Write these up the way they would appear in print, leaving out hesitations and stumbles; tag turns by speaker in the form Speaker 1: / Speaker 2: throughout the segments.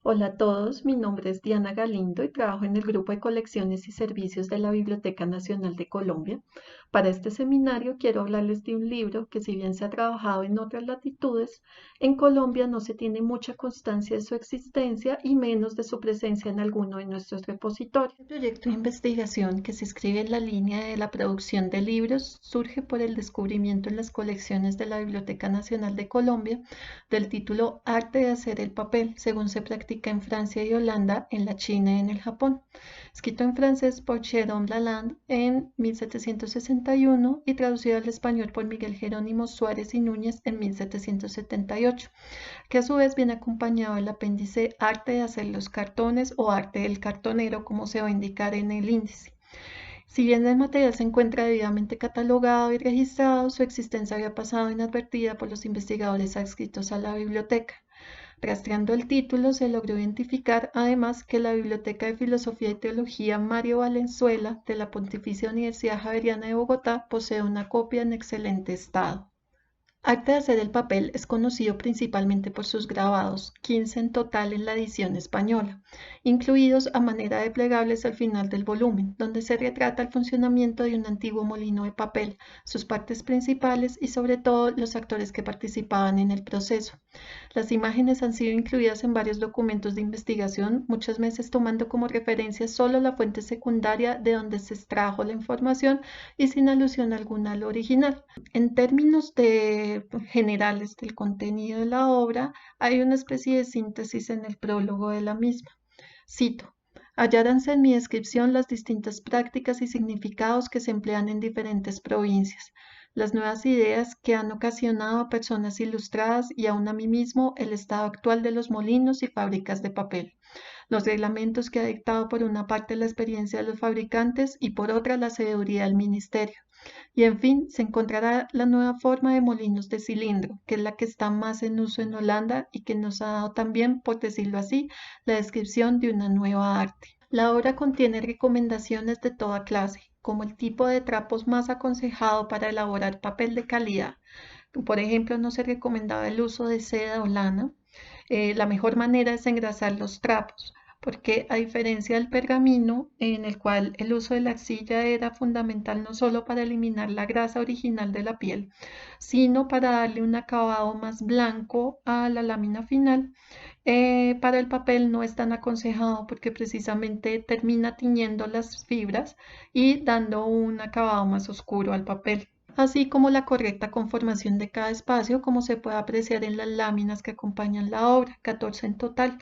Speaker 1: Hola a todos, mi nombre es Diana Galindo y trabajo en el Grupo de Colecciones y Servicios de la Biblioteca Nacional de Colombia. Para este seminario quiero hablarles de un libro que, si bien se ha trabajado en otras latitudes, en Colombia no se tiene mucha constancia de su existencia y menos de su presencia en alguno de nuestros repositorios. El proyecto de investigación, que se inscribe en la línea de la producción de libros, surge por el descubrimiento en las colecciones de la Biblioteca Nacional de Colombia del título Arte de hacer el papel, según se practica en Francia y Holanda, en la China y en el Japón, escrito en francés por Jérôme Lalande en 1761 y traducido al español por Miguel Jerónimo Suárez y Núñez en 1778, que a su vez viene acompañado del apéndice Arte de hacer los cartones o Arte del cartonero, como se va a indicar en el índice. Si bien el material se encuentra debidamente catalogado y registrado, su existencia había pasado inadvertida por los investigadores adscritos a la biblioteca. Rastreando el título, se logró identificar además que la Biblioteca de Filosofía y Teología Mario Valenzuela de la Pontificia Universidad Javeriana de Bogotá posee una copia en excelente estado. Arte de hacer el papel es conocido principalmente por sus grabados, 15 en total en la edición española, incluidos a manera de plegables al final del volumen, donde se retrata el funcionamiento de un antiguo molino de papel, sus partes principales y sobre todo los actores que participaban en el proceso. Las imágenes han sido incluidas en varios documentos de investigación, muchas veces tomando como referencia solo la fuente secundaria de donde se extrajo la información y sin alusión alguna al original. En términos generales del contenido de la obra, hay una especie de síntesis en el prólogo de la misma. Cito: halláranse en mi descripción las distintas prácticas y significados que se emplean en diferentes provincias, las nuevas ideas que han ocasionado a personas ilustradas y aún a mí mismo el estado actual de los molinos y fábricas de papel, los reglamentos que ha dictado por una parte la experiencia de los fabricantes y por otra la sabiduría del ministerio. Y en fin, se encontrará la nueva forma de molinos de cilindro, que es la que está más en uso en Holanda y que nos ha dado también, por decirlo así, la descripción de una nueva arte. La obra contiene recomendaciones de toda clase, como el tipo de trapos más aconsejado para elaborar papel de calidad. Por ejemplo, no se recomendaba el uso de seda o lana. La mejor manera es engrasar los trapos, porque a diferencia del pergamino, en el cual el uso de la arcilla era fundamental no solo para eliminar la grasa original de la piel, sino para darle un acabado más blanco a la lámina final. Para el papel no es tan aconsejado porque precisamente termina tiñendo las fibras y dando un acabado más oscuro al papel, así como la correcta conformación de cada espacio, como se puede apreciar en las láminas que acompañan la obra, 14 en total.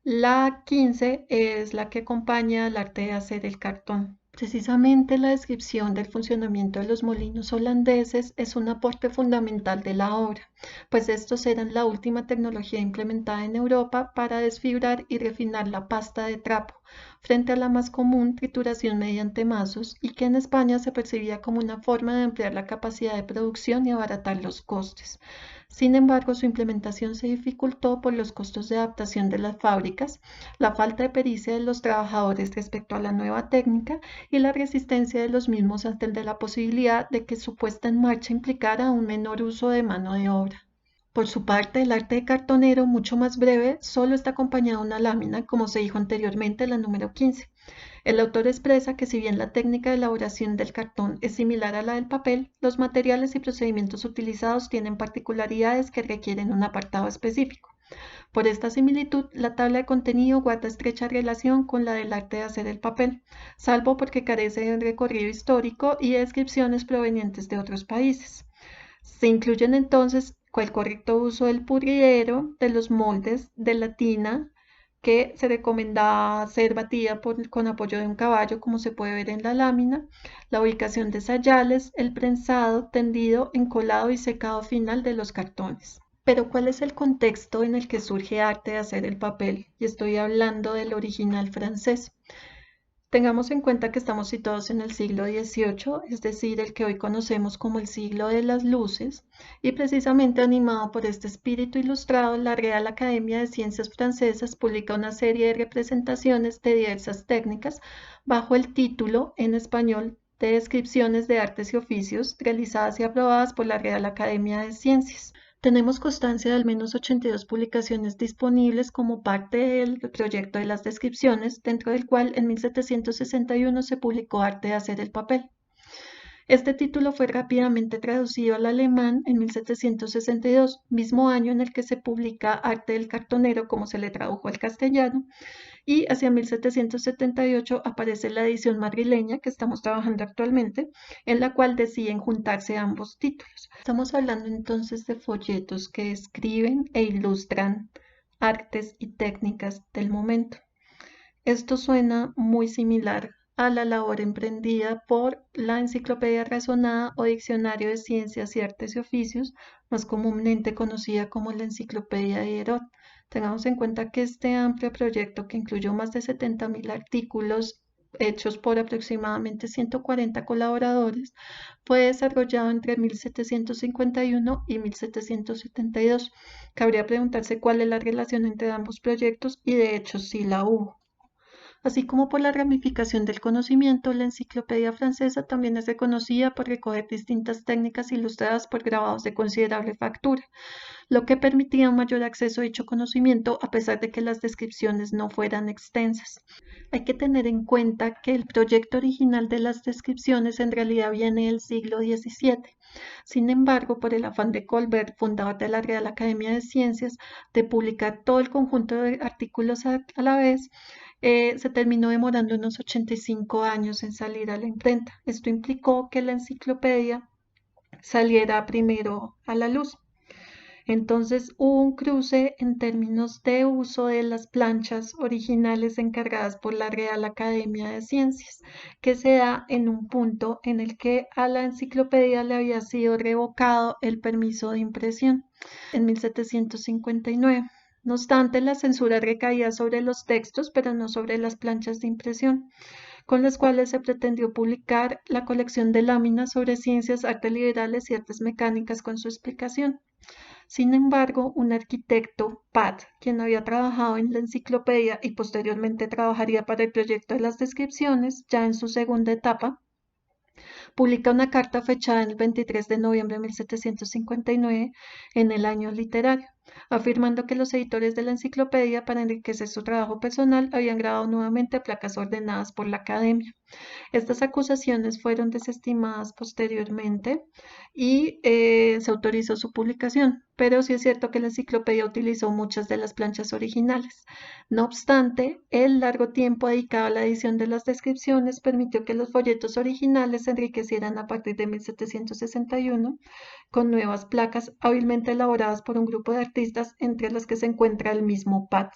Speaker 1: La 15 es la que acompaña al arte de hacer el cartón. Precisamente la descripción del funcionamiento de los molinos holandeses es un aporte fundamental de la obra, pues estos eran la última tecnología implementada en Europa para desfibrar y refinar la pasta de trapo, frente a la más común trituración mediante mazos, y que en España se percibía como una forma de ampliar la capacidad de producción y abaratar los costes. Sin embargo, su implementación se dificultó por los costos de adaptación de las fábricas, la falta de pericia de los trabajadores respecto a la nueva técnica y la resistencia de los mismos ante la posibilidad de que su puesta en marcha implicara un menor uso de mano de obra. Por su parte, el arte de cartonero, mucho más breve, solo está acompañado de una lámina, como se dijo anteriormente, la número 15. El autor expresa que, si bien la técnica de elaboración del cartón es similar a la del papel, los materiales y procedimientos utilizados tienen particularidades que requieren un apartado específico. Por esta similitud, la tabla de contenido guarda estrecha relación con la del arte de hacer el papel, salvo porque carece de un recorrido histórico y de descripciones provenientes de otros países. Se incluyen entonces el correcto uso del pudridero, de los moldes, de la tina, que se recomienda ser batida con apoyo de un caballo, como se puede ver en la lámina, la ubicación de sayales, el prensado, tendido, encolado y secado final de los cartones. Pero ¿cuál es el contexto en el que surge arte de hacer el papel? Y estoy hablando del original francés. Tengamos en cuenta que estamos situados en el siglo XVIII, es decir, el que hoy conocemos como el siglo de las luces, y precisamente animado por este espíritu ilustrado, la Real Academia de Ciencias Francesas publica una serie de representaciones de diversas técnicas bajo el título, en español, de Descripciones de Artes y Oficios, realizadas y aprobadas por la Real Academia de Ciencias. Tenemos constancia de al menos 82 publicaciones disponibles como parte del proyecto de las descripciones, dentro del cual en 1761 se publicó Arte de hacer el papel. Este título fue rápidamente traducido al alemán en 1762, mismo año en el que se publica Arte del cartonero, como se le tradujo al castellano, y hacia 1778 aparece la edición madrileña que estamos trabajando actualmente, en la cual deciden juntarse ambos títulos. Estamos hablando entonces de folletos que describen e ilustran artes y técnicas del momento. Esto suena muy similar a la labor emprendida por la Enciclopedia Razonada o Diccionario de Ciencias y Artes y Oficios, más comúnmente conocida como la Enciclopedia de Diderot. Tengamos en cuenta que este amplio proyecto, que incluyó más de 70.000 artículos hechos por aproximadamente 140 colaboradores, fue desarrollado entre 1751 y 1772. Cabría preguntarse cuál es la relación entre ambos proyectos y de hecho sí la hubo. Así como por la ramificación del conocimiento, la enciclopedia francesa también es reconocida por recoger distintas técnicas ilustradas por grabados de considerable factura, lo que permitía un mayor acceso a dicho conocimiento a pesar de que las descripciones no fueran extensas. Hay que tener en cuenta que el proyecto original de las descripciones en realidad viene del siglo XVII. Sin embargo, por el afán de Colbert, fundador de la Real Academia de Ciencias, de publicar todo el conjunto de artículos a la vez, se terminó demorando unos 85 años en salir a la imprenta. Esto implicó que la enciclopedia saliera primero a la luz. Entonces hubo un cruce en términos de uso de las planchas originales encargadas por la Real Academia de Ciencias, que se da en un punto en el que a la enciclopedia le había sido revocado el permiso de impresión en 1759. No obstante, la censura recaía sobre los textos, pero no sobre las planchas de impresión, con las cuales se pretendió publicar la colección de láminas sobre ciencias, artes liberales y artes mecánicas con su explicación. Sin embargo, un arquitecto, Pat, quien había trabajado en la enciclopedia y posteriormente trabajaría para el proyecto de las descripciones, ya en su segunda etapa, publica una carta fechada el 23 de noviembre de 1759 en el Año Literario, afirmando que los editores de la enciclopedia, para enriquecer su trabajo personal, habían grabado nuevamente placas ordenadas por la Academia. Estas acusaciones fueron desestimadas posteriormente y se autorizó su publicación, pero sí es cierto que la enciclopedia utilizó muchas de las planchas originales. No obstante, el largo tiempo dedicado a la edición de las descripciones permitió que los folletos originales se enriquecieran a partir de 1761 con nuevas placas hábilmente elaboradas por un grupo de artistas, entre las que se encuentra el mismo Pat.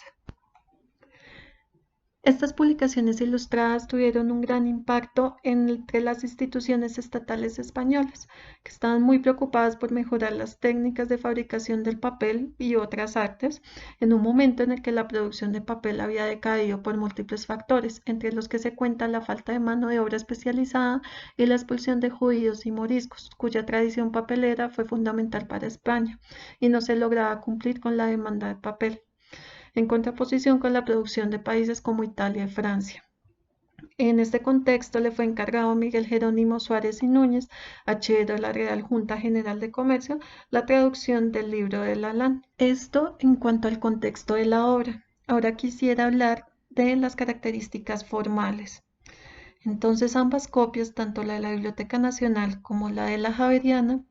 Speaker 1: Estas publicaciones ilustradas tuvieron un gran impacto entre las instituciones estatales españolas, que estaban muy preocupadas por mejorar las técnicas de fabricación del papel y otras artes, en un momento en el que la producción de papel había decaído por múltiples factores, entre los que se cuenta la falta de mano de obra especializada y la expulsión de judíos y moriscos, cuya tradición papelera fue fundamental para España, y no se lograba cumplir con la demanda de papel, en contraposición con la producción de países como Italia y Francia. En este contexto le fue encargado a Miguel Jerónimo Suárez y Núñez, archivero de la Real Junta General de Comercio, la traducción del libro de Lalande. Esto en cuanto al contexto de la obra. Ahora quisiera hablar de las características formales. Entonces ambas copias, tanto la de la Biblioteca Nacional como la de la Javeriana,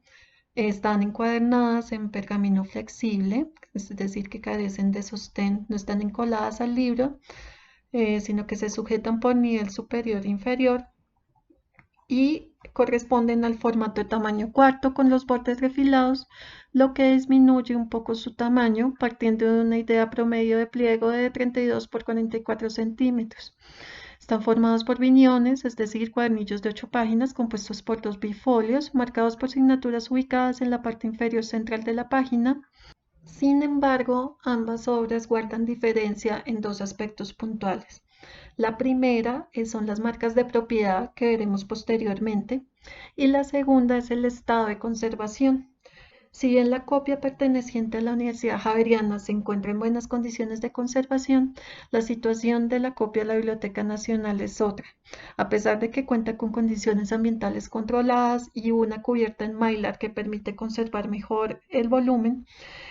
Speaker 1: están encuadernadas en pergamino flexible, es decir, que carecen de sostén, no están encoladas al libro, sino que se sujetan por nivel superior e inferior y corresponden al formato de tamaño cuarto con los bordes refilados, lo que disminuye un poco su tamaño, partiendo de una idea promedio de pliego de 32 por 44 centímetros. Están formados por viñones, es decir, cuadernillos de 8 páginas compuestos por 2 bifolios, marcados por signaturas ubicadas en la parte inferior central de la página. Sin embargo, ambas obras guardan diferencia en dos aspectos puntuales. La primera son las marcas de propiedad que veremos posteriormente y la segunda es el estado de conservación. Si bien la copia perteneciente a la Universidad Javeriana se encuentra en buenas condiciones de conservación, la situación de la copia de la Biblioteca Nacional es otra. A pesar de que cuenta con condiciones ambientales controladas y una cubierta en mylar que permite conservar mejor el volumen,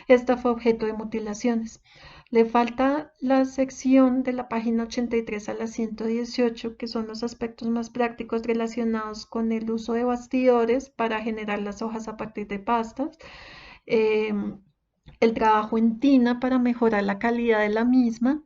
Speaker 1: esta fue objeto de mutilaciones. Le falta la sección de la página 83 a la 118, que son los aspectos más prácticos relacionados con el uso de bastidores para generar las hojas a partir de pastas, eh, el trabajo en tina para mejorar la calidad de la misma,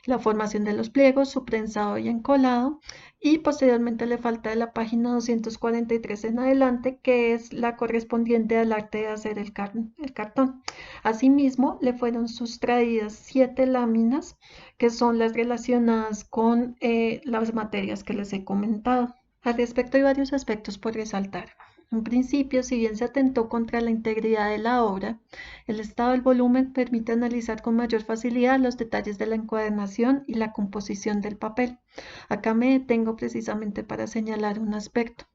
Speaker 1: la formación de los pliegos, su prensado y encolado, y posteriormente le falta de la página 243 en adelante, que es la correspondiente al arte de hacer el cartón. Asimismo, le fueron sustraídas 7 láminas, que son las relacionadas con las materias que les he comentado. Al respecto hay varios aspectos por resaltar. En principio, si bien se atentó contra la integridad de la obra, el estado del volumen permite analizar con mayor facilidad los detalles de la encuadernación y la composición del papel. Acá me detengo precisamente para señalar un aspecto.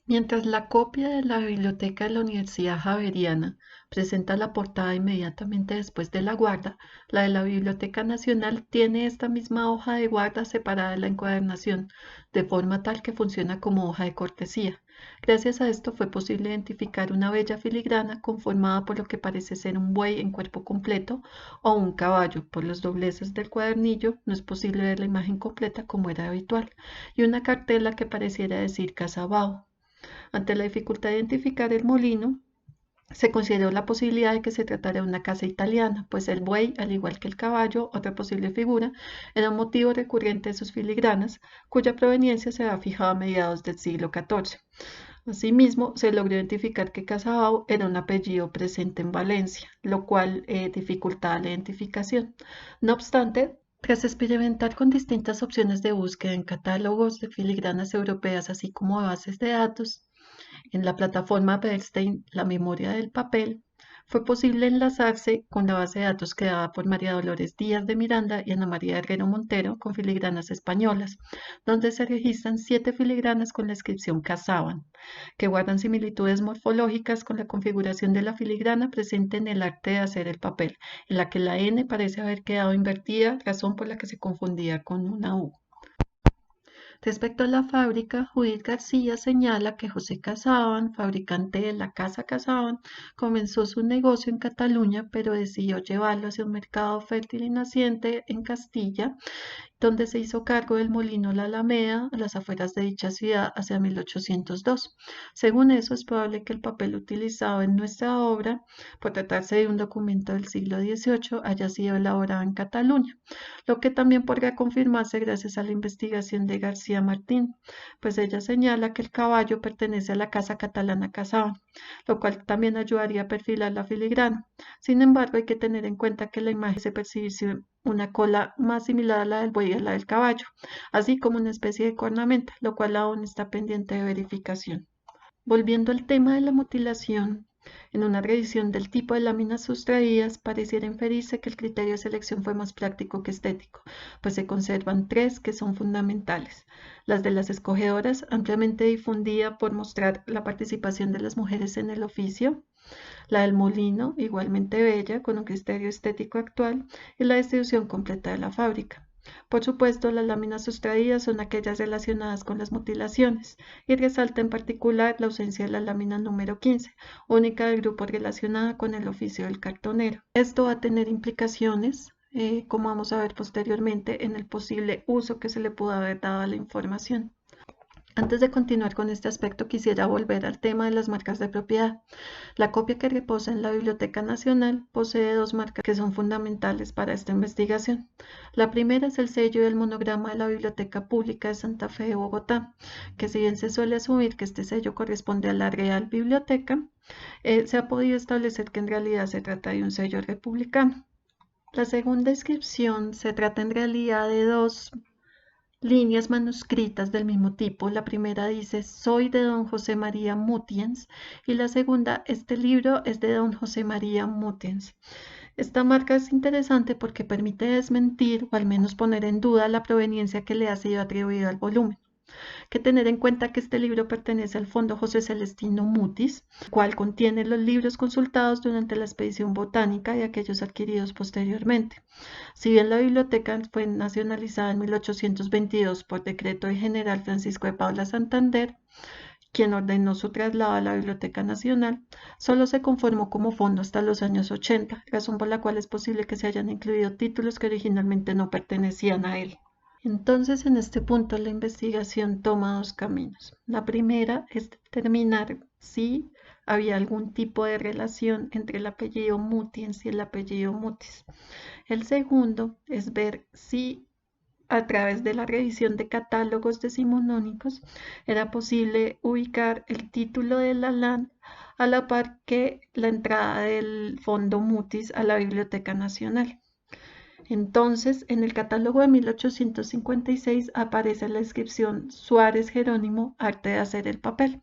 Speaker 1: Mientras la copia de la biblioteca de la Universidad Javeriana presenta la portada inmediatamente después de la guarda, la de la Biblioteca Nacional tiene esta misma hoja de guarda separada de la encuadernación, de forma tal que funciona como hoja de cortesía. Gracias a esto fue posible identificar una bella filigrana conformada por lo que parece ser un buey en cuerpo completo o un caballo. Por los dobleces del cuadernillo no es posible ver la imagen completa como era habitual, y una cartela que pareciera decir Casabao. Ante la dificultad de identificar el molino, se consideró la posibilidad de que se tratara de una casa italiana, pues el buey, al igual que el caballo, otra posible figura, era un motivo recurrente de sus filigranas, cuya proveniencia se había fijado a mediados del siglo XIV. Asimismo, se logró identificar que Casabao era un apellido presente en Valencia, lo cual dificultaba la identificación. No obstante, tras experimentar con distintas opciones de búsqueda en catálogos de filigranas europeas, así como de bases de datos, en la plataforma Bernstein, la memoria del papel, fue posible enlazarse con la base de datos creada por María Dolores Díaz de Miranda y Ana María Herrero Montero con filigranas españolas, donde se registran 7 filigranas con la inscripción Casaban, que guardan similitudes morfológicas con la configuración de la filigrana presente en el arte de hacer el papel, en la que la N parece haber quedado invertida, razón por la que se confundía con una U. Respecto a la fábrica, Judith García señala que José Casaban, fabricante de la Casa Casaban, comenzó su negocio en Cataluña, pero decidió llevarlo hacia un mercado fértil y naciente en Castilla, donde se hizo cargo del molino La Alameda, a las afueras de dicha ciudad, hacia 1802. Según eso, es probable que el papel utilizado en nuestra obra, por tratarse de un documento del siglo XVIII, haya sido elaborado en Cataluña, lo que también podría confirmarse gracias a la investigación de García Martín, pues ella señala que el caballo pertenece a la casa catalana Casaban, lo cual también ayudaría a perfilar la filigrana. Sin embargo, hay que tener en cuenta que la imagen se percibe una cola más similar a la del buey y a la del caballo, así como una especie de cornamenta, lo cual aún está pendiente de verificación. Volviendo al tema de la mutilación, en una revisión del tipo de láminas sustraídas, pareciera inferirse que el criterio de selección fue más práctico que estético, pues se conservan 3 que son fundamentales. Las de las escogedoras, ampliamente difundida por mostrar la participación de las mujeres en el oficio, la del molino, igualmente bella, con un criterio estético actual, y la distribución completa de la fábrica. Por supuesto, las láminas sustraídas son aquellas relacionadas con las mutilaciones, y resalta en particular la ausencia de la lámina número 15, única del grupo relacionada con el oficio del cartonero. Esto va a tener implicaciones, como vamos a ver posteriormente, en el posible uso que se le pudo haber dado a la información. Antes de continuar con este aspecto, quisiera volver al tema de las marcas de propiedad. La copia que reposa en la Biblioteca Nacional posee 2 marcas que son fundamentales para esta investigación. La primera es el sello y el monograma de la Biblioteca Pública de Santa Fe de Bogotá, que si bien se suele asumir que este sello corresponde a la Real Biblioteca, se ha podido establecer que en realidad se trata de un sello republicano. La segunda inscripción se trata en realidad de 2 líneas manuscritas del mismo tipo. La primera dice: soy de don José María Mutiens, y la segunda: este libro es de don José María Mutiens. Esta marca es interesante porque permite desmentir o al menos poner en duda la proveniencia que le ha sido atribuida al volumen. que tener en cuenta que este libro pertenece al Fondo José Celestino Mutis, el cual contiene los libros consultados durante la expedición botánica y aquellos adquiridos posteriormente. Si bien la biblioteca fue nacionalizada en 1822 por decreto del general Francisco de Paula Santander, quien ordenó su traslado a la Biblioteca Nacional, solo se conformó como fondo hasta los años 80, razón por la cual es posible que se hayan incluido títulos que originalmente no pertenecían a él. Entonces, en este punto, la investigación toma dos caminos. La primera es determinar si había algún tipo de relación entre el apellido Mutiens y el apellido Mutis. El segundo es ver si a través de la revisión de catálogos decimonónicos era posible ubicar el título de Lalande a la par que la entrada del Fondo Mutis a la Biblioteca Nacional. Entonces, en el catálogo de 1856 aparece la inscripción Suárez Jerónimo, arte de hacer el papel.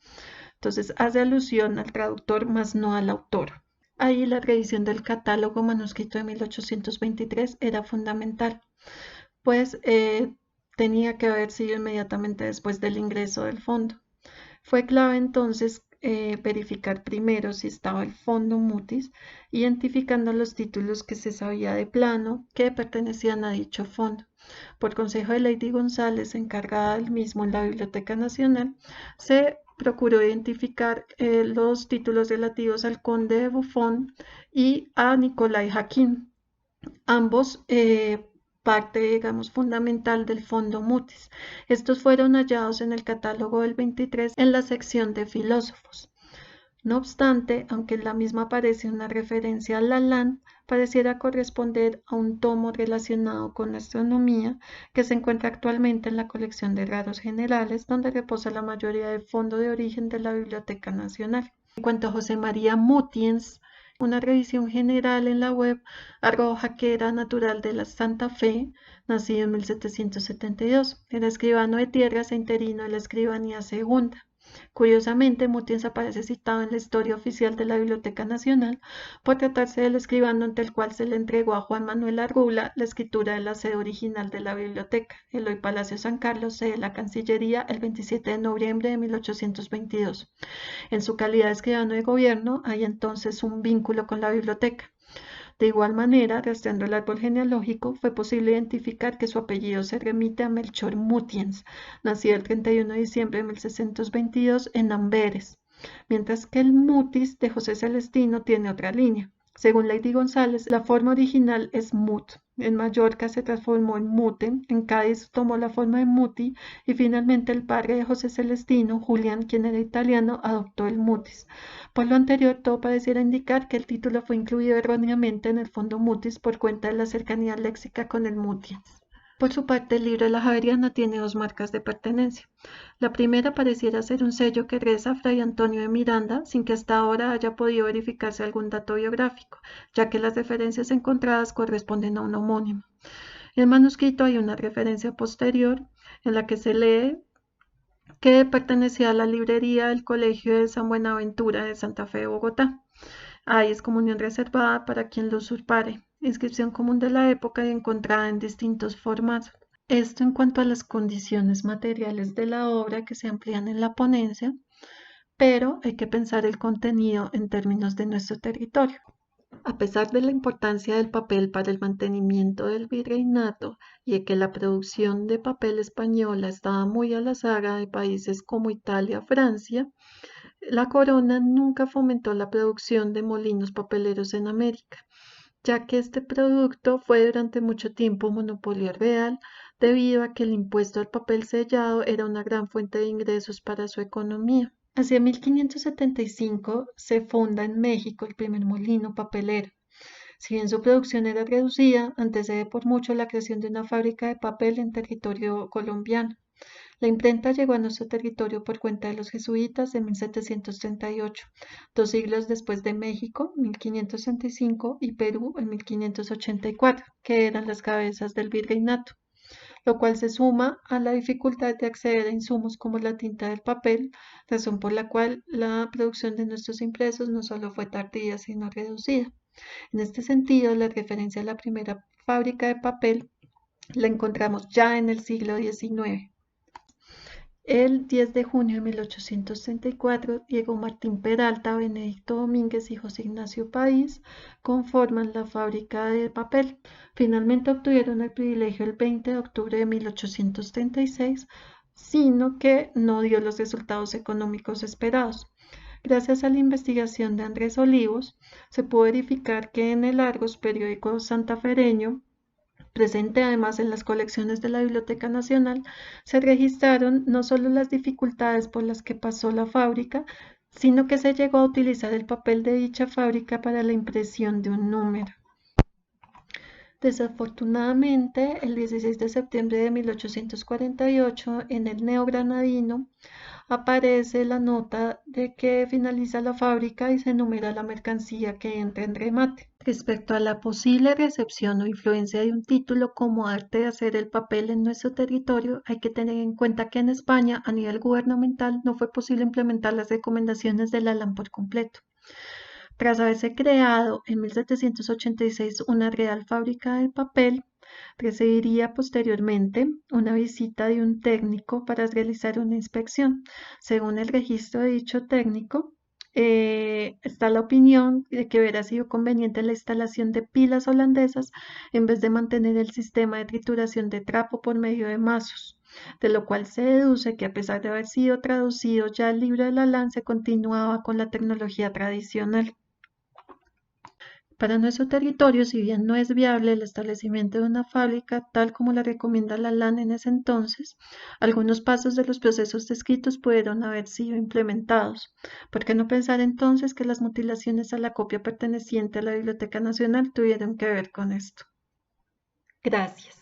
Speaker 1: Entonces, hace alusión al traductor, más no al autor. Ahí la revisión del catálogo manuscrito de 1823 era fundamental, pues tenía que haber sido inmediatamente después del ingreso del fondo. Fue clave entonces verificar primero si estaba el fondo Mutis, identificando los títulos que se sabía de plano que pertenecían a dicho fondo. Por consejo de Lady González, encargada del mismo en la Biblioteca Nacional, se procuró identificar los títulos relativos al conde de Buffon y a Nicolai Jaquín, ambos parte, digamos, fundamental del Fondo Mutis. Estos fueron hallados en el catálogo del 23 en la sección de filósofos. No obstante, aunque en la misma aparece una referencia a Lalande, pareciera corresponder a un tomo relacionado con la astronomía que se encuentra actualmente en la colección de raros generales, donde reposa la mayoría del fondo de origen de la Biblioteca Nacional. En cuanto a José María Mutiens, una revisión general en la web arroja que era natural de la Santa Fe, nacido en 1772. Era escribano de tierras e interino de la escribanía segunda. Curiosamente, Mutiens aparece citado en la historia oficial de la Biblioteca Nacional por tratarse del escribano ante el cual se le entregó a Juan Manuel Argula la escritura de la sede original de la biblioteca, el hoy Palacio San Carlos, sede de la Cancillería, el 27 de noviembre de 1822. En su calidad de escribano de gobierno, hay entonces un vínculo con la biblioteca. De igual manera, rastreando el árbol genealógico, fue posible identificar que su apellido se remite a Melchor Mutiens, nacido el 31 de diciembre de 1622 en Amberes, mientras que el Mutis de José Celestino tiene otra línea. Según Lady González, la forma original es Mut. En Mallorca se transformó en Muten, en Cádiz tomó la forma de Muti y finalmente el padre de José Celestino, Julián, quien era italiano, adoptó el Mutis. Por lo anterior, todo pareciera indicar que el título fue incluido erróneamente en el Fondo Mutis por cuenta de la cercanía léxica con el Mutiens. Por su parte, el libro de la Javeriana tiene dos marcas de pertenencia. La primera pareciera ser un sello que reza Fray Antonio de Miranda, sin que hasta ahora haya podido verificarse algún dato biográfico, ya que las referencias encontradas corresponden a un homónimo. En el manuscrito hay una referencia posterior en la que se lee que pertenecía a la librería del Colegio de San Buenaventura de Santa Fe de Bogotá. Ahí es comunión reservada para quien lo usurpare, inscripción común de la época y encontrada en distintos formatos. Esto en cuanto a las condiciones materiales de la obra que se amplían en la ponencia, pero hay que pensar el contenido en términos de nuestro territorio. A pesar de la importancia del papel para el mantenimiento del virreinato y de que la producción de papel española estaba muy a la saga de países como Italia o Francia, la corona nunca fomentó la producción de molinos papeleros en América, ya que este producto fue durante mucho tiempo monopolio real debido a que el impuesto al papel sellado era una gran fuente de ingresos para su economía. Hacia 1575 se funda en México el primer molino papelero. Si bien su producción era reducida, antecede por mucho la creación de una fábrica de papel en territorio colombiano. La imprenta llegó a nuestro territorio por cuenta de los jesuitas en 1738, 2 siglos después de México, 1535, y Perú en 1584, que eran las cabezas del virreinato, lo cual se suma a la dificultad de acceder a insumos como la tinta del papel, razón por la cual la producción de nuestros impresos no solo fue tardía, sino reducida. En este sentido, la referencia a la primera fábrica de papel la encontramos ya en el siglo XIX. El 10 de junio de 1834, Diego Martín Peralta, Benedicto Domínguez y José Ignacio País conforman la fábrica de papel. Finalmente obtuvieron el privilegio el 20 de octubre de 1836, sino que no dio los resultados económicos esperados. Gracias a la investigación de Andrés Olivos, se pudo verificar que en el Argos, periódico santafereño, presente además en las colecciones de la Biblioteca Nacional, se registraron no solo las dificultades por las que pasó la fábrica, sino que se llegó a utilizar el papel de dicha fábrica para la impresión de un número. Desafortunadamente, el 16 de septiembre de 1848, en el Neogranadino, aparece la nota de que finaliza la fábrica y se enumera la mercancía que entra en remate. Respecto a la posible recepción o influencia de un título como arte de hacer el papel en nuestro territorio, hay que tener en cuenta que en España, a nivel gubernamental, no fue posible implementar las recomendaciones del Alan por completo. Tras haberse creado en 1786 una Real Fábrica de Papel, precediría posteriormente una visita de un técnico para realizar una inspección. Según el registro de dicho técnico, está la opinión de que hubiera sido conveniente la instalación de pilas holandesas en vez de mantener el sistema de trituración de trapo por medio de mazos, de lo cual se deduce que a pesar de haber sido traducido ya el libro de Lalanne, se continuaba con la tecnología tradicional. Para nuestro territorio, si bien no es viable el establecimiento de una fábrica tal como la recomienda la LAN en ese entonces, algunos pasos de los procesos descritos pudieron haber sido implementados. ¿Por qué no pensar entonces que las mutilaciones a la copia perteneciente a la Biblioteca Nacional tuvieron que ver con esto? Gracias.